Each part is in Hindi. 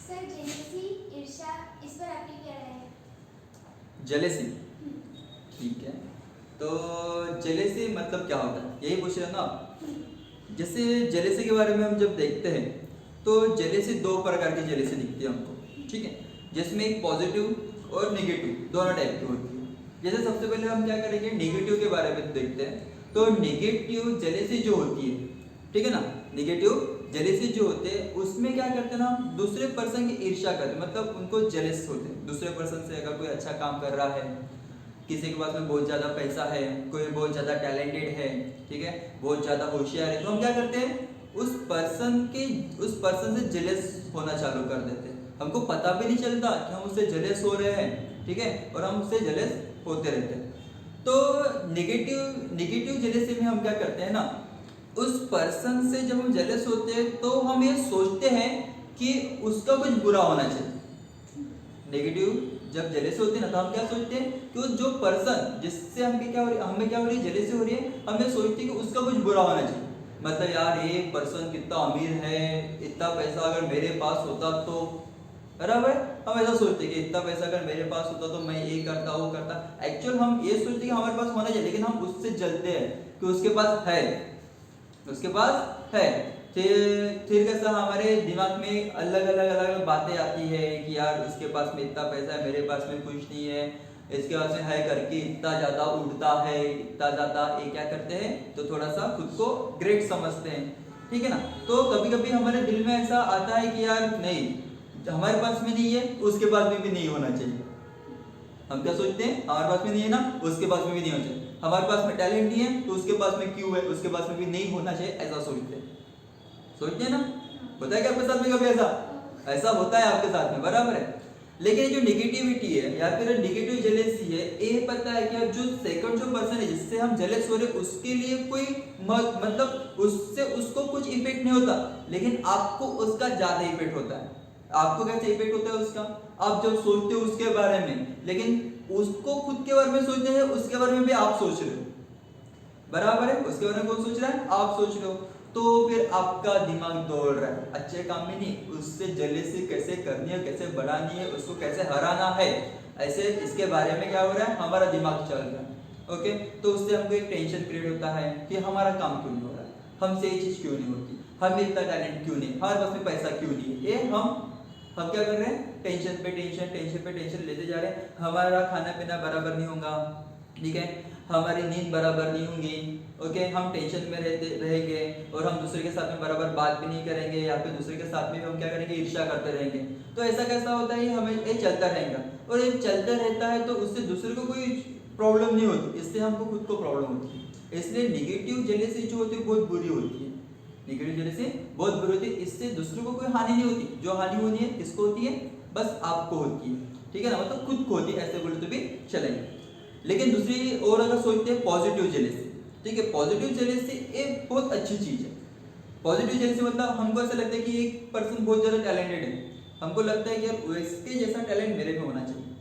सर जेलसी ईर्ष्या इस पर आपकी क्या राय है? जेलेसी, ठीक है। तो जेलेसी मतलब क्या होता है, यही पूछ रहे हैं ना आप। जैसे जेलेसी के बारे में हम जब देखते हैं तो जेलेसी दो प्रकार की जेलेसी दिखती है हमको, ठीक है। जिसमें एक पॉजिटिव और नेगेटिव दोनों टाइप की होती है। जैसे सबसे पहले हम क्या करेंगे, नेगेटिव के बारे में देखते हैं। तो नेगेटिव जेलेसी जो होती है, ठीक है ना, नेगेटिव जेलेसी जो होते हैं उसमें क्या करते हैं ना, दूसरे पर्सन की ईर्ष्या करते हैं, मतलब उनको जेलस होते हैं दूसरे पर्सन से। अगर कोई अच्छा काम कर रहा है, किसी के पास में बहुत ज़्यादा पैसा है, कोई बहुत ज़्यादा टैलेंटेड है, ठीक है, बहुत ज़्यादा होशियार है, तो हम क्या करते हैं, उस पर्सन से जेलस होना चालू कर देते हैं। हमको पता भी नहीं चलता कि हम उससे जेलस हो रहे हैं, ठीक है, और हम उससे जेलस होते रहते हैं। तो नेगेटिव जेलसी में हम क्या करते हैं ना, उस पर्सन से जब हम जेलस होते हैं तो हम ये सोचते हैं कि उसका कुछ बुरा होना चाहिए। नेगेटिव जब जेलसी होती है ना, तो हम क्या सोचते हैं कि उस जो पर्सन जिससे हमें क्या हो रही है, जेलसी हो रही है, हम ये सोचते हैं कि उसका कुछ बुरा होना चाहिए। मतलब यार ये पर्सन कितना अमीर है, इतना पैसा अगर मेरे पास होता तो, बराबर, हम ऐसा सोचते हैं कि इतना पैसा अगर मेरे पास होता तो मैं ये करता वो करता। एक्चुअल हम ये सोचते हैं कि हमारे पास होना चाहिए, लेकिन हम उससे जलते हैं कि उसके पास है, उसके पास है। फिर कैसा हमारे दिमाग में अलग अलग बातें आती है कि यार उसके पास में इतना पैसा है, मेरे पास में कुछ नहीं है, इसके पास में है करके इतना ज़्यादा उड़ता है, इतना ज़्यादा ये क्या करते हैं, तो थोड़ा सा खुद को ग्रेट समझते हैं, ठीक है ना। तो कभी कभी हमारे दिल में ऐसा आता है कि यार नहीं, हमारे पास में नहीं है, उसके पास में भी नहीं होना चाहिए। हम क्या सोचते हैं, हमारे पास में नहीं है ना, उसके पास में भी नहीं होना चाहिए। हमारे पास में टैलेंट नहीं है तो उसके पास में क्यों है, उसके पास में भी नहीं होना चाहिए, ऐसा सोचते हैं ना। होता है क्या आपके साथ में कभी ऐसा? ऐसा होता है आपके साथ में, बराबर है। लेकिन जो नेगेटिविटी है या फिर नेगेटिव जेलेसी है, ये पता है कि जो सेकंड जो पर्सन है जिससे हम जेलस हो रहे, उसके लिए कोई मतलब उससे उसको कुछ इफेक्ट नहीं होता, लेकिन आपको उसका ज्यादा इफेक्ट होता है। आपको कैसे इफेक्ट होता है उसका, आप जब सोचते हो उसके बारे में, लेकिन उसको खुद के बारे में सोचते हैं, उसके बारे में भी आप सोच रहे हो, बराबर है। उसके बारे में कौन सोच रहा है, आप सोच रहे हो। तो फिर आपका दिमाग दौड़ रहा है अच्छे काम में नहीं, उससे जेलसी कैसे करनी है, कैसे बढ़ानी है, उसको कैसे हराना है, ऐसे इसके बारे में क्या हो रहा है, हमारा दिमाग चल रहा है। ओके, तो उससे हमको एक टेंशन क्रिएट होता है कि हमारा काम क्यों नहीं हो रहा है, हमसे ये चीज़ क्यों नहीं होती, हमें इतना टैलेंट क्यों नहीं, हमारे पास में पैसा क्यों नहीं है। ये हम क्या कर रहे हैं, टेंशन पे टेंशन लेते जा रहे हैं। हमारा खाना पीना बराबर नहीं होगा, ठीक है, हमारी नींद बराबर नहीं होंगी, ओके, हम टेंशन में रहेंगे और हम दूसरे के साथ में बराबर बात भी नहीं करेंगे, या फिर दूसरे के साथ में हम क्या करेंगे, ईर्ष्या करते रहेंगे। तो ऐसा कैसा होता है, हमें ये चलता रहेगा, और ये चलता रहता है तो उससे दूसरे को कोई प्रॉब्लम नहीं होती, इससे हमको खुद को प्रॉब्लम होती है। इसलिए नेगेटिव जेलसी जो होती है बहुत बुरी होती है, नेगेटिव जेलसी बहुत बुरी होती है। इससे दूसरों को कोई हानि नहीं होती, जो हानि होनी है किसको होती है, बस आपको होती है, ठीक है ना, मतलब खुद को होती है, ऐसे बोले तो भी चलेंगे। लेकिन दूसरी ओर अगर सोचते हैं पॉजिटिव जेलसी, ठीक है, पॉजिटिव जेलसी एक बहुत अच्छी चीज है। पॉजिटिव जेलसी मतलब हमको ऐसा लगता है कि एक पर्सन बहुत ज्यादा टैलेंटेड है, हमको लगता है कि यार उसके जैसा टैलेंट मेरे में होना चाहिए,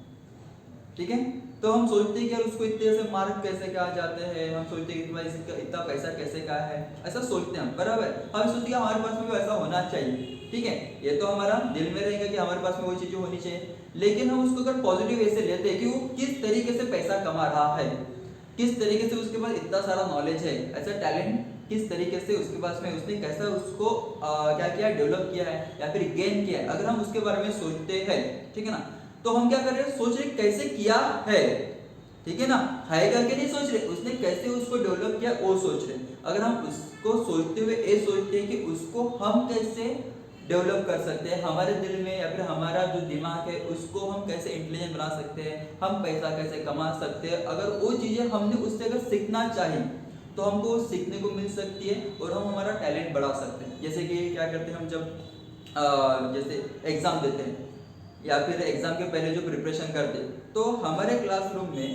ठीक है। तो हम सोचते हैं कि यार उसको इतने से मार्क कैसे कहा जाते हैं, हम सोचते हैं कि भाई इसका इतना पैसा कैसे कहा है, ऐसा सोचते हैं हम, बराबर। हम सोचते हैं कि हमारे पास में वैसा होना चाहिए, ठीक है, ये तो हमारा दिल में रहेगा कि हमारे पास में वो चीजें होनी चाहिए। लेकिन हम उसको अगर पॉजिटिव ऐसे लेते हैं कि वो किस तरीके से पैसा कमा रहा है, किस तरीके से उसके पास इतना सारा नॉलेज है, ऐसा टैलेंट किस तरीके से उसके पास में, उसने कैसा उसको क्या किया, डेवलप किया है या फिर गेन किया है, अगर हम उसके बारे में सोचते हैं, ठीक है ना, तो हम क्या कर रहे हैं, सोच रहे कैसे किया है, ठीक है ना, है करके नहीं सोच रहे, उसने कैसे उसको डेवलप किया वो सोच रहे। अगर हम उसको सोचते हुए ये सोचते हैं कि उसको हम कैसे डेवलप कर सकते हैं हमारे दिल में, या फिर हमारा जो दिमाग है उसको हम कैसे इंटेलिजेंट बना सकते हैं, हम पैसा कैसे कमा सकते हैं, अगर वो चीज़ें हमने उससे अगर सीखना चाहिए तो हमको वो सीखने को मिल सकती है और हम हमारा टैलेंट बढ़ा सकते हैं। जैसे कि क्या करते हैं हम, जब जैसे एग्ज़ाम देते हैं या फिर एग्ज़ाम के पहले जो प्रिपरेशन करते हैं, तो हमारे क्लासरूम में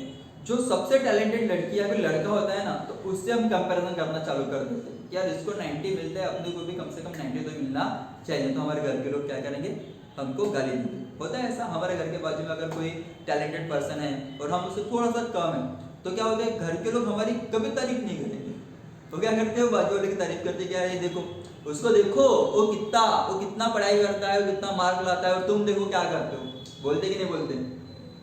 जो सबसे टैलेंटेड लड़की या फिर लड़का होता है ना, तो उससे हम कंपैरिजन करना चालू कर देते हैं कि यार इसको 90 मिलता है, अपने को भी कम से कम 90 तो मिलना चाहिए। तो हमारे घर के लोग क्या करेंगे, हमको गाली देंगे। होता है ऐसा, हमारे घर के बाजू में अगर कोई टैलेंटेड पर्सन है और हम उससे थोड़ा सा कम है, तो क्या होता है, घर के लोग हमारी कभी तारीफ नहीं करेंगे, वो क्या करते हो, बाजू वाले की तारीफ करते क्या, ये देखो उसको देखो, वो कितना पढ़ाई करता है, वो कितना मार्क लाता है, और तुम देखो क्या करते हो। बोलते कि नहीं बोलते,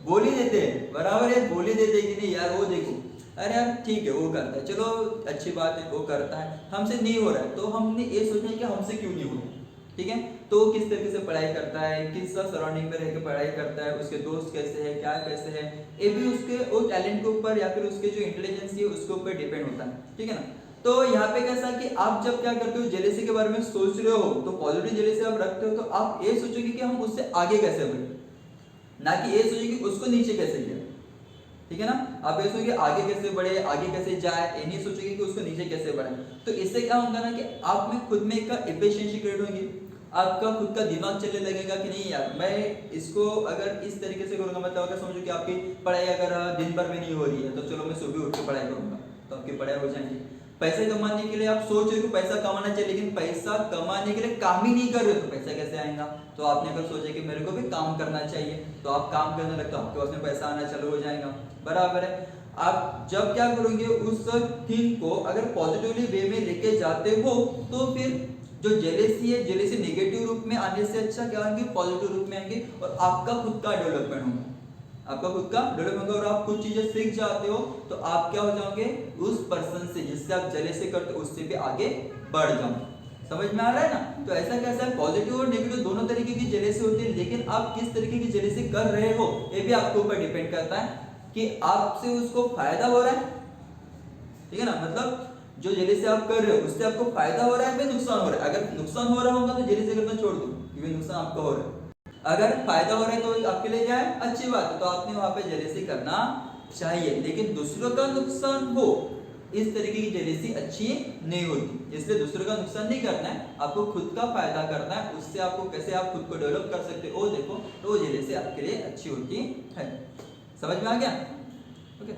बोल ही देते हैं, बराबर है, बोल ही देते कि नहीं यार वो देखो, अरे यार ठीक है वो करता है, चलो अच्छी बात है वो करता है, हमसे नहीं हो रहा है तो हमने ये सोचना है कि हमसे क्यों नहीं हो रहा, ठीक है। तो वो किस तरीके से पढ़ाई करता है, किस सराउंडिंग में रह के पढ़ाई करता है, उसके दोस्त कैसे है, क्या कैसे है, ये भी उसके वो टैलेंट के ऊपर या फिर उसके जो इंटेलिजेंस है उसके ऊपर डिपेंड होता है, ठीक है ना। तो यहाँ पे कैसा कि आप जब क्या करते हो, जेलेसी के बारे में सोच रहे हो, तो पॉजिटिव जेलेसी आप रखते हो, तो आप ये सोचोगे कि हम उससे आगे कैसे बढ़े, ना कि ये सोचोगे कि उसको नीचे कैसे लिया, ठीक है ना। आप ये सोचोगे आगे कैसे बढ़े, आगे कैसे जाए, ये नहीं सोचोगे कि उसको नीचे कैसे बढ़े। तो इससे क्या होगा ना कि आप में खुद में एक एफिशिएंसी क्रिएट होगी, आपका खुद का दिमाग चलने लगेगा कि नहीं यार मैं इसको अगर इस तरीके से करूंगा, मतलब अगर समझो कि आपकी पढ़ाई अगर दिन भर में नहीं हो रही है, तो चलो मैं सुबह उठ के पढ़ाई करूंगा, तो आपकी पढ़ाई हो जाएगी। पैसे कमाने के लिए आप सोच रहे हो कि पैसा कमाना चाहिए, लेकिन पैसा कमाने के लिए काम ही नहीं कर रहे हो, तो पैसा कैसे आएगा। तो आपने अगर सोचा कि मेरे को भी काम करना चाहिए, तो आप काम करने लगते हो, आपके पास में पैसा आना चालू हो जाएगा, बराबर है। आप जब क्या करोगे, उस थिंग को अगर पॉजिटिवली वे में लेके जाते हो, तो फिर जो जेलेसी है, जेलेसी नेगेटिव रूप में आने से अच्छा क्या आएंगे, पॉजिटिव रूप में आएंगे, और आपका खुद का डेवलपमेंट होगा, आपका खुद का डेवलपमेंट। और आप कुछ चीजें सीख जाते हो, तो आप क्या हो जाओगे, उस पर्सन से जिससे आप जेलेसी करते हो उससे भी आगे बढ़ जाओ। समझ में आ रहा है ना। तो ऐसा कैसा है, पॉजिटिव और नेगेटिव दोनों तरीके की जेलेसी होती है, लेकिन आप किस तरीके की जेलेसी कर रहे हो ये भी आपके ऊपर डिपेंड करता है कि आपसे उसको फायदा हो रहा है, ठीक है ना। मतलब जो जेलेसी आप कर रहे हो उससे आपको फायदा हो रहा है या नुकसान हो रहा है। अगर नुकसान हो रहा होगा तो जेलेसी करना छोड़ दो, क्योंकि नुकसान आपका हो रहा है। अगर फायदा हो रहा है तो आपके लिए क्या है, अच्छी बात है, तो आपने वहां पे जेलेसी करना चाहिए। लेकिन दूसरों का नुकसान हो, इस तरीके की जेलेसी अच्छी नहीं होती, इसलिए दूसरों का नुकसान नहीं करना है, आपको खुद का फायदा करना है। उससे आपको कैसे आप खुद को डेवलप कर सकते हो देखो, तो वो जेलेसी आपके लिए अच्छी होती है। समझ में आ गया? ओके।